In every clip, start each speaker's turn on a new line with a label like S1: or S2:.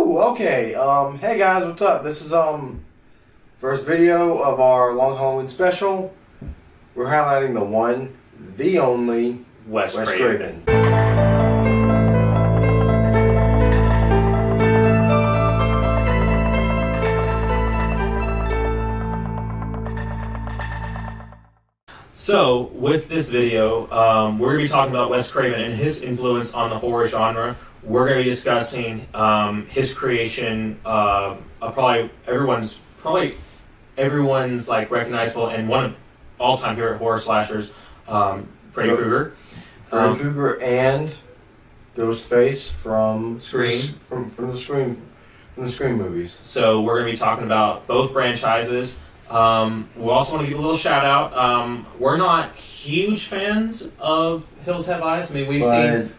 S1: Ooh, okay. Hey guys, what's up? This is first video of our long Halloween special. We're highlighting the one, the only
S2: Wes
S1: Craven.
S2: So, with this video, we're going to be talking about Wes Craven and his influence on the horror genre. We're going to be discussing his creation, probably everyone's like recognizable and one of all-time favorite horror slashers, Freddy Krueger.
S1: Freddy Krueger and Ghostface from
S2: Scream.
S1: From the Scream movies.
S2: So we're going to be talking about both franchises. We also want to give a little shout out. We're not huge fans of Hills Have Eyes. I mean,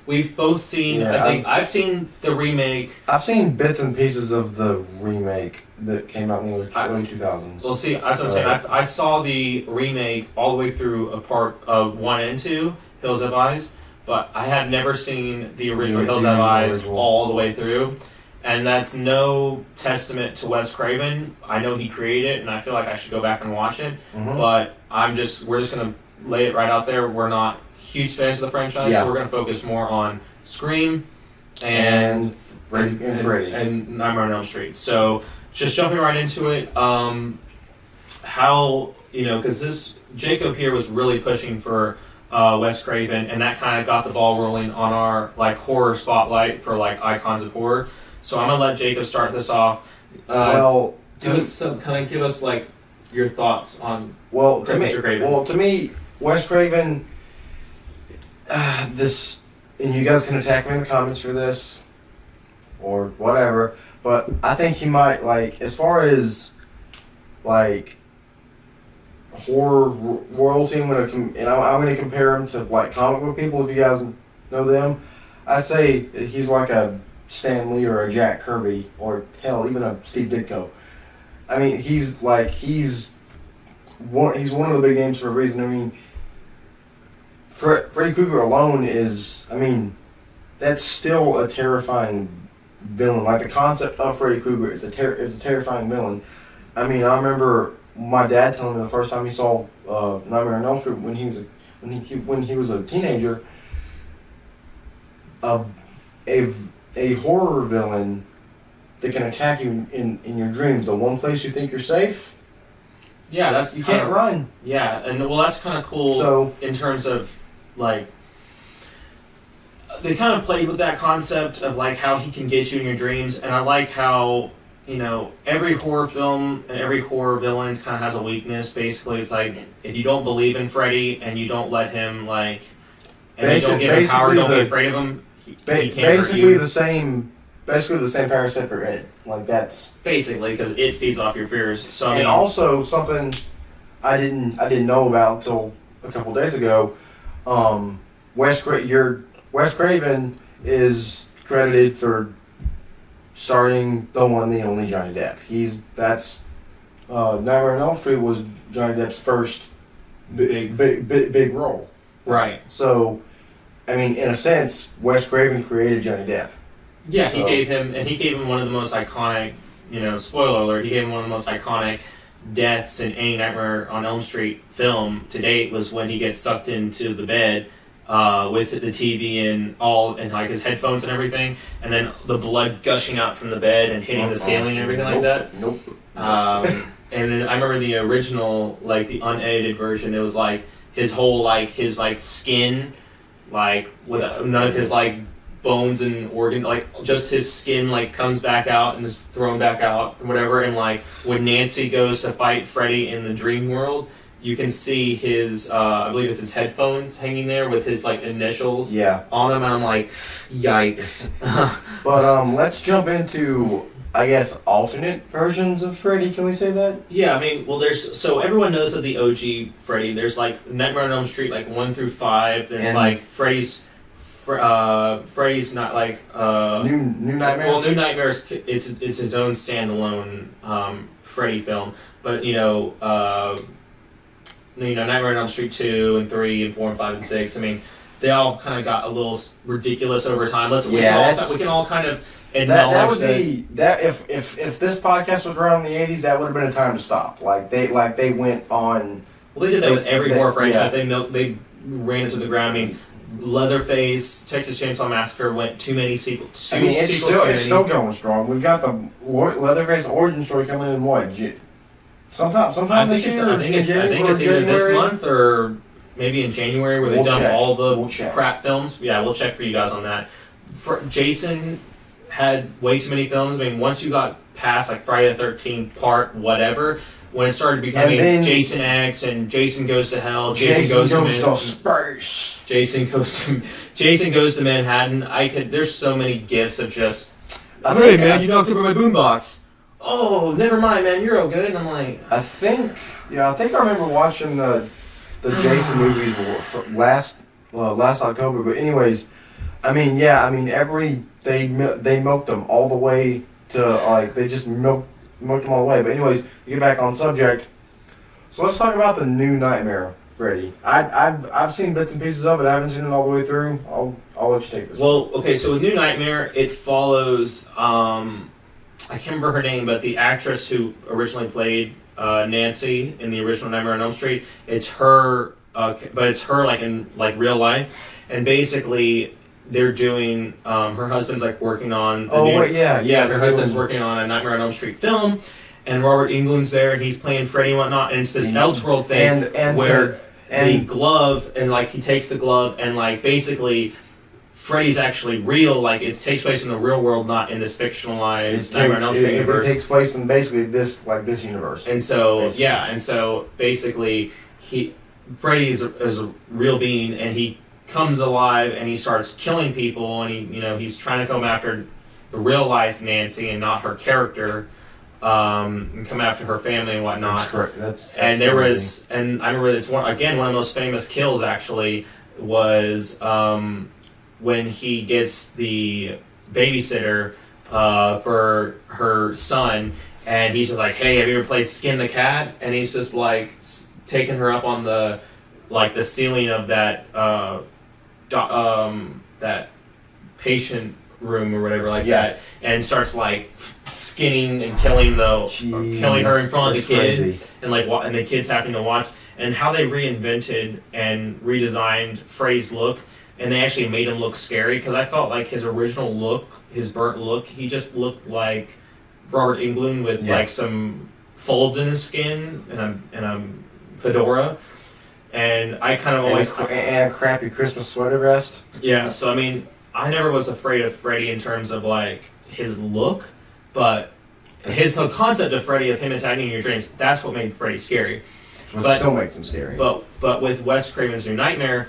S2: we've both seen.
S1: Yeah,
S2: I've seen the remake.
S1: I've seen bits and pieces of the remake that came out in the early 2000s.
S2: Well, see, that's what I'm saying. I saw the remake all the way through a part of 1 and 2, Hills Have Eyes, but I had never seen the original Hills Have Eyes all the way through. And that's no testament to Wes Craven. I know he created it, and I feel like I should go back and watch it.
S1: Mm-hmm.
S2: But we're just gonna lay it right out there. We're not huge fans of the franchise, so we're gonna focus more on Scream and
S1: Freddy
S2: and Nightmare on Elm Street. So just jumping right into it. Because this Jacob here was really pushing for Wes Craven, and that kind of got the ball rolling on our horror spotlight for icons of horror. So I'm gonna let Jacob start this off. Give us your thoughts on Mr. Craven.
S1: Well, to me, Wes Craven. This, and you guys can attack me in the comments for this, or whatever. But I think he might as far as horror royalty. I'm gonna compare him to comic book people. If you guys know them, I'd say he's like a Stan Lee or a Jack Kirby, or hell, even a Steve Ditko. I mean, he's one of the big names for a reason. I mean, Freddy Krueger alone is, that's still a terrifying villain. Like, the concept of Freddy Krueger is a terrifying villain. I mean, I remember my dad telling me the first time he saw Nightmare on Elm Street when he was a teenager. A horror villain that can attack you in your dreams. The one place you think you're safe.
S2: Yeah,
S1: you can't run.
S2: Yeah, and that's kind of cool.
S1: So,
S2: in terms of they kind of played with that concept of how he can get you in your dreams, and I like how every horror film and every horror villain kind of has a weakness. Basically, it's if you don't believe in Freddy and you don't let him you don't give him power, don't be afraid of him. He can't
S1: basically
S2: hurt you.
S1: the same parasite for it. That's
S2: basically because it feeds off your fears. So
S1: and also something I didn't know about until a couple days ago. Wes Craven is credited for starting the one and the only Johnny Depp. Nightmare on Elm Street was Johnny Depp's first big role.
S2: Right.
S1: So, in a sense, Wes Craven created Johnny Depp.
S2: Yeah, he gave him one of the most iconic, spoiler alert, he gave him one of the most iconic deaths in any Nightmare on Elm Street film to date was when he gets sucked into the bed with the TV and his headphones and everything, and then the blood gushing out from the bed and hitting the ceiling and everything like that.
S1: Nope.
S2: And then I remember the original, the unedited version, it was his whole his skin, with none of his bones and organ, just his skin comes back out and is thrown back out or whatever. And when Nancy goes to fight Freddy in the dream world, you can see his I believe it's his headphones hanging there with his initials on them, and I'm yikes.
S1: But let's jump into, I guess, alternate versions of Freddy. Can we say that?
S2: Yeah, so everyone knows of the OG Freddy. There's Nightmare on Elm Street 1 through 5. There's Freddy's not
S1: New Nightmare.
S2: Well, New Nightmare it's its own standalone Freddy film, but Nightmare on Elm Street 2 and 3 and 4 and 5 and 6. They all kind of got a little ridiculous over time. We can all kind of
S1: That would be that if this podcast was around in the 80s, that would have been a time to stop. They went on.
S2: Well, they did that with every horror franchise.
S1: Yeah.
S2: They ran it to the ground. I mean, Leatherface, Texas Chainsaw Massacre went too many sequels.
S1: I mean, it's still going strong. We've got the Leatherface origin story coming in what? Sometime this year.
S2: I think it's either this month or maybe in January where they dump all the crap films. Yeah, we'll check for you guys on that. Jason had way too many films. I mean, once you got past like Friday the 13th part whatever, when it started becoming Jason X and Jason Goes to Hell, Jason goes to
S1: space,
S2: Jason goes to Manhattan. There's so many gifs of just,
S1: hey man, you knocked over my boombox.
S2: Oh, never mind, man, you're all good. And I'm like,
S1: I think I remember watching the Jason movies last October. But anyways, they milked them all the way to they just milked them all the way. But anyways, to get back on subject. So let's talk about the new Nightmare Freddy. I've seen bits and pieces of it. I haven't seen it all the way through. I'll let you take this.
S2: Well, okay, so with New Nightmare, it follows I can't remember her name, but the actress who originally played Nancy in the original Nightmare on Elm Street. It's her, but it's her in real life, and basically they're doing. Her husband's working on. Her husband's working on a Nightmare on Elm Street film, and Robert Englund's there, and he's playing Freddy and whatnot, and it's this Elseworld thing where the glove and he takes the glove and basically. Freddy's actually real, it takes place in the real world, not in this fictionalized Nightmare on Elm Street universe.
S1: It takes place in basically this universe.
S2: And so basically Freddy is a real being, and he comes alive and he starts killing people, and he's trying to come after the real life Nancy and not her character, and come after her family and whatnot.
S1: That's correct. That's
S2: and there was, and I remember it's one of the most famous kills actually was. When he gets the babysitter for her son, and he's just hey, have you ever played Skin the Cat? And he's just taking her up on the the ceiling of that that patient room or whatever that, and starts skinning and killing killing her in front of the kid, crazy. And and the kid's having to watch, and how they reinvented and redesigned Freddy's look. And they actually made him look scary, because I felt his original look, his burnt look, he just looked like Robert Englund with some folds in his skin and a fedora. And I kind of always...
S1: And a crappy Christmas sweater vest.
S2: Yeah, so I never was afraid of Freddy in terms of his look, but the concept of Freddy, of him attacking your dreams, that's what made Freddy scary.
S1: Which still makes him scary.
S2: But with Wes Craven's New Nightmare,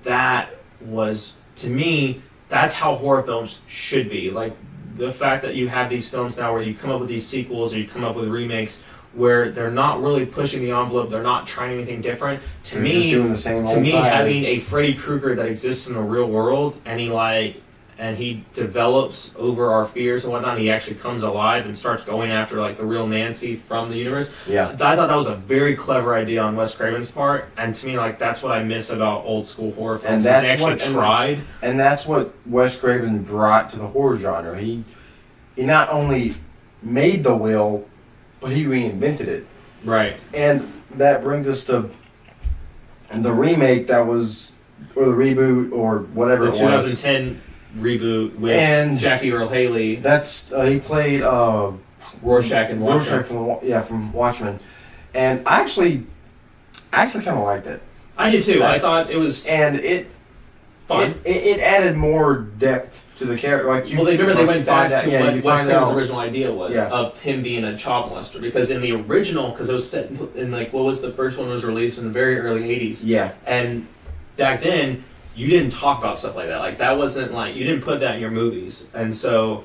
S2: that was, to me, that's how horror films should be. The fact that you have these films now where you come up with these sequels or you come up with remakes where they're not really pushing the envelope, they're not trying anything different.
S1: They're just doing the same old time.
S2: Having a Freddy Krueger that exists in the real world, and he develops over our fears and whatnot. He actually comes alive and starts going after the real Nancy from the universe.
S1: Yeah,
S2: I thought that was a very clever idea on Wes Craven's part, and to me, that's what I miss about old school horror films. And they actually tried,
S1: and that's what Wes Craven brought to the horror genre. He not only made the wheel, but he reinvented it.
S2: Right,
S1: and that brings us to the remake that was, or the reboot, or whatever
S2: the 2010. Reboot with Jackie Earle Haley.
S1: That's he played
S2: Rorschach and Watchmen.
S1: From Watchmen, and I actually kind of liked it.
S2: I did too. I thought it was
S1: fun. It added more depth to the character.
S2: They went back to what Wes Craven's original idea was of him being a child molester, because in the original, because it was set in what was the first one was released in the very early 80s.
S1: Yeah,
S2: and back then. You didn't talk about stuff like that. That wasn't you didn't put that in your movies. And so,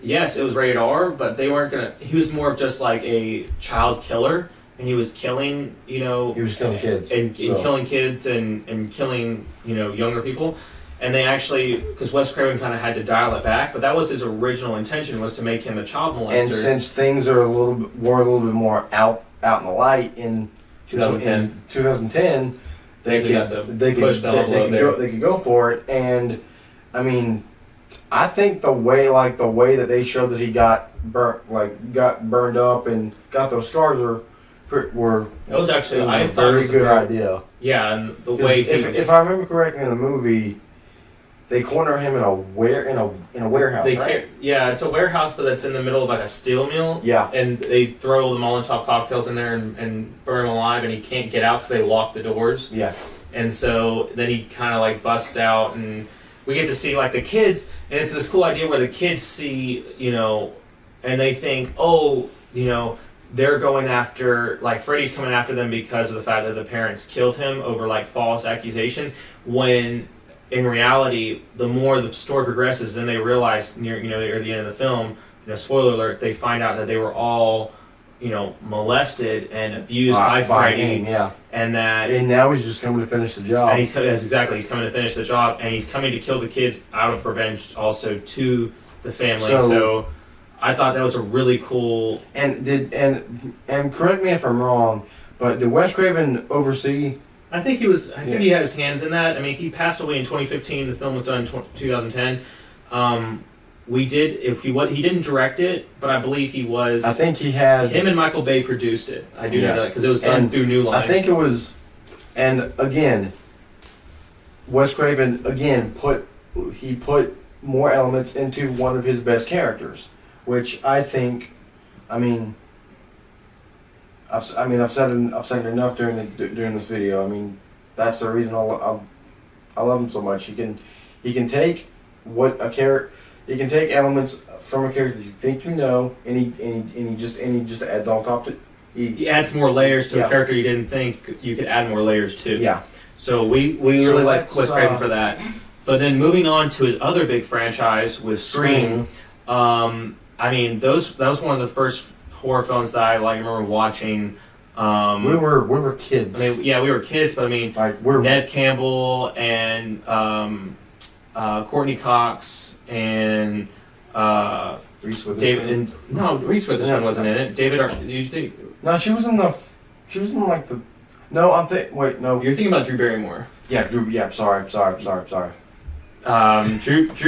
S2: yes, it was rated R, but they weren't gonna. He was more of just a child killer, and he was killing, He
S1: was killing kids
S2: and killing kids and killing younger people. And they actually, because Wes Craven kind of had to dial it back, but that was his original intention, was to make him a child molester.
S1: And since things are a little bit more out in the light in 2010. They could go for it, and I think the way that they showed that he got burned up and got those scars were
S2: That was actually,
S1: it was
S2: I
S1: a
S2: thought it
S1: very
S2: was
S1: good idea.
S2: Yeah, and the
S1: 'Cause
S2: way
S1: if I remember correctly in the movie, they corner him in a warehouse, right?
S2: yeah, it's a warehouse, but that's in the middle of like a steel mill.
S1: Yeah.
S2: And they throw the Molotov cocktails in there and burn him alive, and he can't get out because they lock the doors.
S1: Yeah.
S2: And so then he kind of like busts out, and we get to see like the kids, and it's this cool idea where the kids see, and they think, oh, they're going after, like, Freddy's coming after them because of the fact that the parents killed him over like false accusations, when in reality, the more the story progresses, then they realize near the end of the film, spoiler alert, they find out that they were all, molested and abused by Freddy,
S1: him, yeah.
S2: and that,
S1: And now he's just coming to finish the job.
S2: and he's coming to finish the job, and he's coming to kill the kids out of revenge, also to the family. So I thought that was a really cool.
S1: And correct me if I'm wrong, but did Wes Craven oversee?
S2: I think he was. I think he had his hands in that. I mean, he passed away in 2015. The film was done in 2010. He didn't direct it, but I believe he was.
S1: I think he had.
S2: Him and Michael Bay produced it. I do know that because it was done through New Line.
S1: I think it was, and again, Wes Craven put more elements into one of his best characters, which I think, I've said it enough during this video. I mean, that's the reason I love him so much. He can take he can take elements from a character that you think and he just adds on top to it.
S2: He adds more layers to a character you didn't think you could add more layers to.
S1: Yeah.
S2: So we really like Wes Craven for that. But then moving on to his other big franchise with Scream. That was one of the first horror films that I remember watching.
S1: We were kids.
S2: We were kids, but Neve Campbell and Courtney Cox and
S1: Reese Witherspoon.
S2: David and Reese Witherspoon wasn't in it. Do you think?
S1: No, she was in like the. No, wait, no.
S2: You're thinking about Drew Barrymore.
S1: Yeah, Drew. Yeah, sorry.
S2: Drew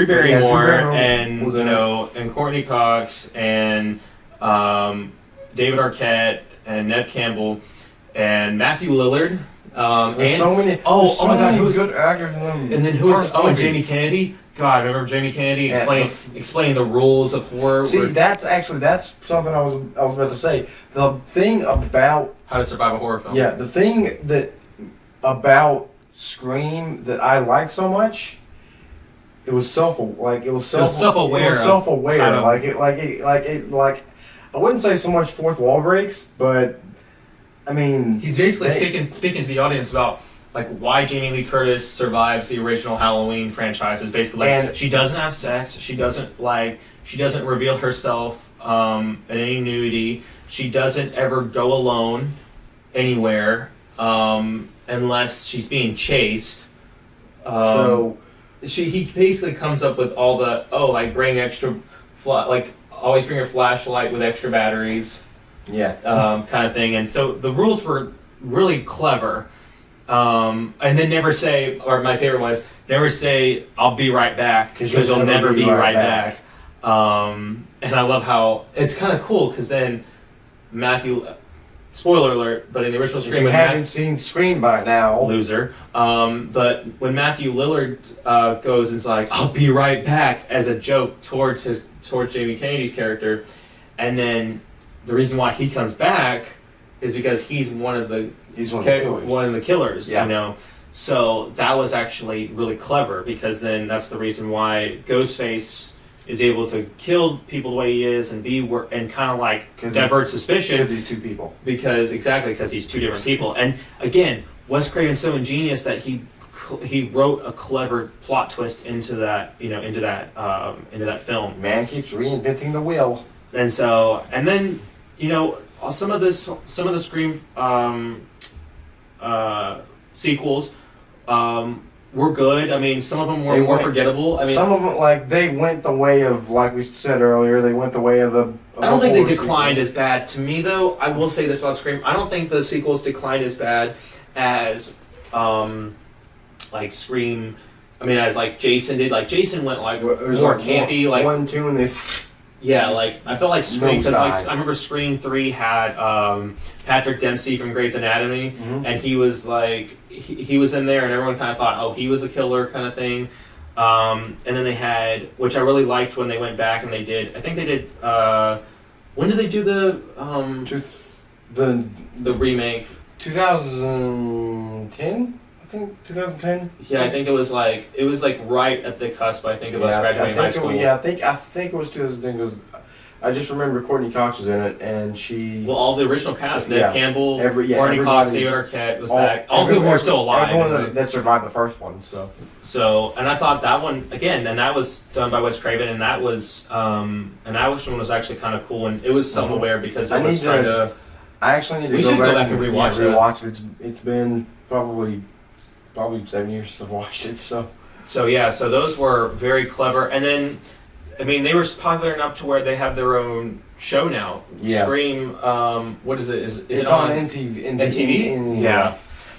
S2: Barrymore and
S1: and
S2: and Courtney Cox and David Arquette and Neve Campbell and Matthew Lillard. And
S1: so many.
S2: Oh my God,
S1: who's good actors in them?
S2: And then who was? Oh, and Jamie Kennedy. God, remember Jamie Kennedy explaining the rules of horror.
S1: See, that's something I was about to say. The thing about
S2: how to survive a horror film.
S1: Yeah, the thing that about Scream that I like so much, it was self-aware. I wouldn't say so much fourth wall breaks, but I mean,
S2: he's basically speaking to the audience about why Jamie Lee Curtis survives the original Halloween franchise. Is basically she doesn't have sex, she doesn't reveal herself in any nudity, she doesn't ever go alone anywhere unless she's being chased. He basically comes up with all the bring extra always bring a flashlight with extra batteries.
S1: Yeah.
S2: Kind of thing. And so the rules were really clever. And then never say, or my favorite was, never say, I'll be right back, because you'll never be right back. And I love how, it's kind of cool, because then Matthew, spoiler alert, but in the original Scream...
S1: If you haven't seen Scream by now...
S2: Loser. But when Matthew Lillard goes and is like, I'll be right back, as a joke towards Jamie Kennedy's character, and then the reason why he comes back is because he's one of the killers.
S1: Yeah.
S2: So that was actually really clever, because then that's the reason why Ghostface is able to kill people the way he is and kind of divert suspicion.
S1: Because he's two people.
S2: Because he's two different people. And again, Wes Craven's so ingenious that he wrote a clever plot twist into that film.
S1: Man keeps reinventing the wheel.
S2: And so, and then some of the Scream sequels were good. I mean, some of them were more forgettable. I mean,
S1: some of them, they went the way of, like we said earlier, they went the way of the...
S2: I don't think they declined as bad. To me, though, I will say this about Scream. I don't think the sequels declined as bad as, Scream I mean, as like Jason did. Like Jason went like
S1: It was
S2: more
S1: like
S2: campy, like
S1: 1, 2, and they.
S2: yeah, like I felt like Scream because like
S1: dive.
S2: I remember Scream 3 had Patrick Dempsey from Grey's Anatomy, and he was like he was in there, and everyone kind of thought, oh, he was a killer kind of thing. And then they had, which I really liked when they went back and they did. I think they did. When did they do the remake?
S1: 2010. I think 2010.
S2: Yeah, I think it was like right at the cusp. I think of us graduating high school.
S1: I think it was 2010 because I just remember Courtney Cox was in it, and she.
S2: Well, all the original cast: Ned Campbell, Courtney Cox, David Arquette was back. All people were still alive.
S1: Everyone that survived the first one.
S2: So, and I thought that one again, and that was done by Wes Craven, and that was, and that one was actually kind of cool, and it was self-aware because it was trying to.
S1: I actually need to go back and rewatch it. It's been probably 7 years since I've watched it. So
S2: those were very clever, and then, I mean, they were popular enough to where they have their own show now. Yeah. Scream. What is it? Is it
S1: on MTV?
S2: MTV? Yeah.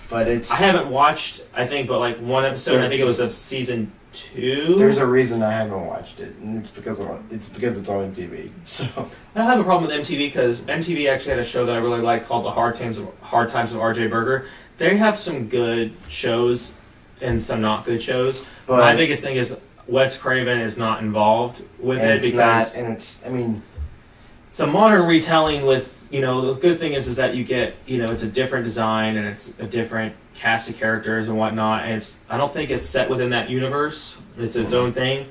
S1: But it's.
S2: I haven't watched. I think, but like one episode. I think it was of season 2.
S1: There's a reason I haven't watched it, and it's because it's on MTV. So
S2: I don't have a problem with MTV because MTV actually had a show that I really liked called The Hard Times of R.J. Berger. They have some good shows and some not good shows. But my biggest thing is Wes Craven is not involved with it because it's a modern retelling with, the good thing is that you get, it's a different design and it's a different cast of characters and whatnot, and I don't think it's set within that universe. It's its own thing.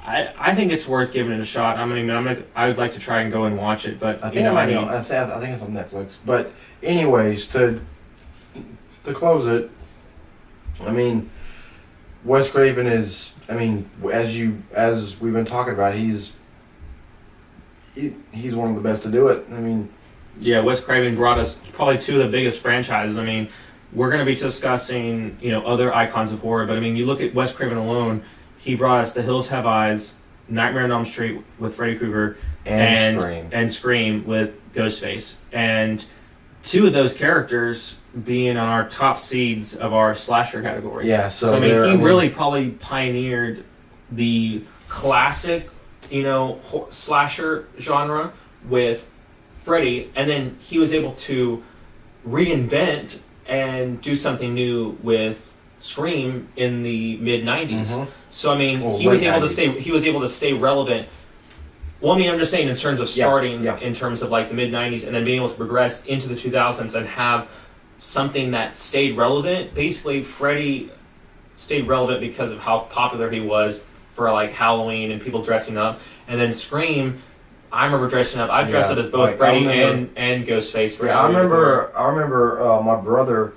S2: I think it's worth giving it a shot. I would like to try and go and watch it, but
S1: I think it's on Netflix. But anyways, to close it, I mean, Wes Craven is, as we've been talking about, he's one of the best to do it. I mean,
S2: yeah, Wes Craven brought us probably two of the biggest franchises. I mean, we're going to be discussing, other icons of horror, but I mean, you look at Wes Craven alone, he brought us The Hills Have Eyes, Nightmare on Elm Street with Freddy Krueger, and Scream with Ghostface. And two of those characters being on our top seeds of our slasher category.
S1: Yeah,
S2: so he really probably pioneered the classic, slasher genre with Freddy, and then he was able to reinvent and do something new with Scream in the mid '90s. So I mean, he was able to stay relevant. Well, I mean, I'm just saying in terms of starting in terms of like the mid '90s and then being able to progress into the 2000s and have something that stayed relevant. Basically, Freddy stayed relevant because of how popular he was for like Halloween and people dressing up, and then Scream. I remember dressing up. I dressed up as both Freddy and Ghostface. For
S1: I remember my brother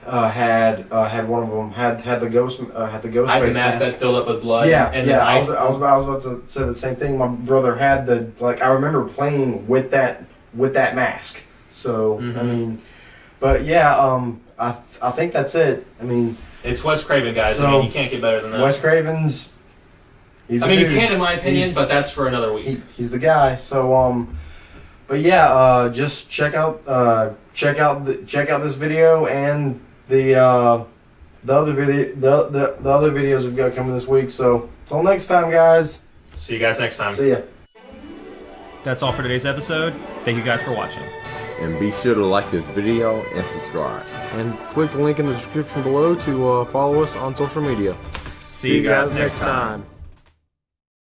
S1: had one of them had the ghost
S2: I had the mask that filled up with blood.
S1: I was about to say the same thing. My brother had I remember playing with that mask. So I mean, but yeah, I think that's it. I mean,
S2: it's Wes Craven, guys. So you can't get better than that.
S1: Wes Craven's.
S2: You can, in my opinion, but that's for another week.
S1: He's the guy. So, but yeah, just check out this video and the other videos we've got coming this week. So, till next time, guys.
S2: See you guys next time.
S1: See ya.
S2: That's all for today's episode. Thank you guys for watching.
S3: And be sure to like this video and subscribe.
S1: And click the link in the description below to follow us on social media.
S2: See you guys next time.